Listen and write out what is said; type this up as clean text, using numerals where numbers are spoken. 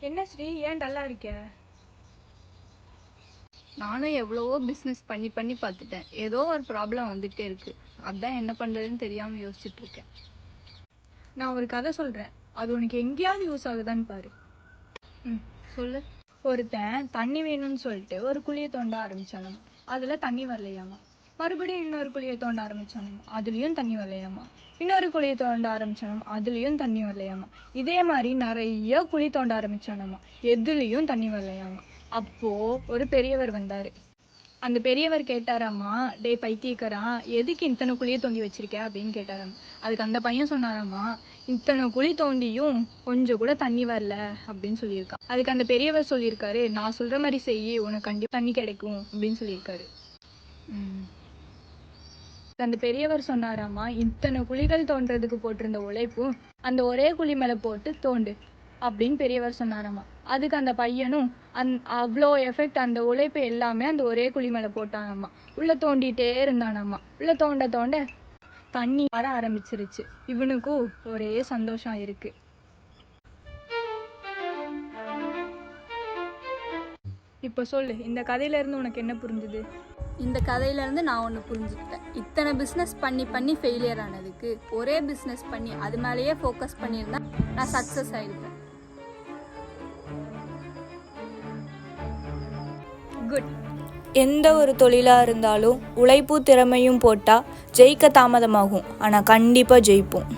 என்ன ஸ்ரீ, ஏன் டல்லா இருக்க? நானும் எவ்வளவோ பிஸ்னஸ் பண்ணி பண்ணி பார்த்துட்டேன். ஏதோ ஒரு ப்ராப்ளம் வந்துகிட்டே இருக்கு. அதான் என்ன பண்ணுறதுன்னு தெரியாமல் யோசிச்சுட்டு இருக்கேன். நான் ஒரு கதை சொல்றேன், அது உனக்கு எங்கேயாவது யூஸ் ஆகுதான்னு பாரு. சொல்லு. ஒருத்தன் தண்ணி வேணும்னு சொல்லிட்டு ஒரு குழியை தோண்ட ஆரம்பிச்சானாமா. அதுல தண்ணி வரலையாமா. மறுபடியும் இன்னொரு குழியை தோண்ட ஆரம்பிச்சானாமா. அதுலயும் தண்ணி வரலையாமா. இன்னொரு குழியை தோண்ட ஆரம்பிச்சானாமா. அதுலயும் தண்ணி வரலையாமா. இதே மாதிரி நிறைய குழி தோண்ட ஆரம்பிச்சானாமா. எதுலயும் தண்ணி வரலையாமா. அப்போ ஒரு பெரியவர் வந்தாரு. அந்த பெரியவர் கேட்டாராம்மா, டே பைத்தியக்காரா, எதுக்கு இத்தனை குழியை தோண்டி வச்சிருக்க அப்படின்னு கேட்டாராம். அதுக்கு அந்த பையன் சொன்னாராம்மா, இத்தனை குழி தோண்டியும் கொஞ்சம் கூட தண்ணி வரல அப்படின்னு சொல்லியிருக்கான். அதுக்கு அந்த பெரியவர் சொல்லியிருக்காரு, நான் சொல்ற மாதிரி செய்யி, உனக்கு கண்டிப்பாக தண்ணி கிடைக்கும் அப்படின்னு சொல்லியிருக்காரு. அந்த பெரியவர் சொன்னாராம்மா, இத்தனை குழிகள் தோன்றதுக்கு போட்டிருந்த உழைப்பும் அந்த ஒரே குழி மேலே போட்டு தோண்டு அப்படின்னு பெரியவர் சொன்னாராம்மா. அதுக்கு அந்த பையனும் அவ்வளோ எஃபெக்ட், அந்த உழைப்பு எல்லாமே அந்த ஒரே குழி மேலே போட்டானாம்மா. உள்ள தோண்டிகிட்டே இருந்தானாம்மா. உள்ள தோண்ட தோண்ட தண்ணி வர ஆரம்பிச்சிருச்சு. இவனுக்கும் ஒரே சந்தோஷம் இருக்கு. இப்போ சொல்லு, இந்த கதையிலேருந்து உனக்கு என்ன புரிஞ்சுது? இந்த கதையிலேருந்து நான் ஒன்று புரிஞ்சுக்கிட்டேன். இத்தனை பிஸ்னஸ் பண்ணி பண்ணி ஃபெயிலியர் ஆனதுக்கு ஒரே பிஸ்னஸ் பண்ணி அது மேலேயே ஃபோக்கஸ் பண்ணியிருந்தா நான் சக்ஸஸ் ஆகிருப்பேன். குட். எந்த ஒரு தொழிலாக இருந்தாலும் உழைப்பு திறமையும் போட்டால் ஜெயிக்க தாமதமாகும், ஆனால் கண்டிப்பாக ஜெயிப்போம்.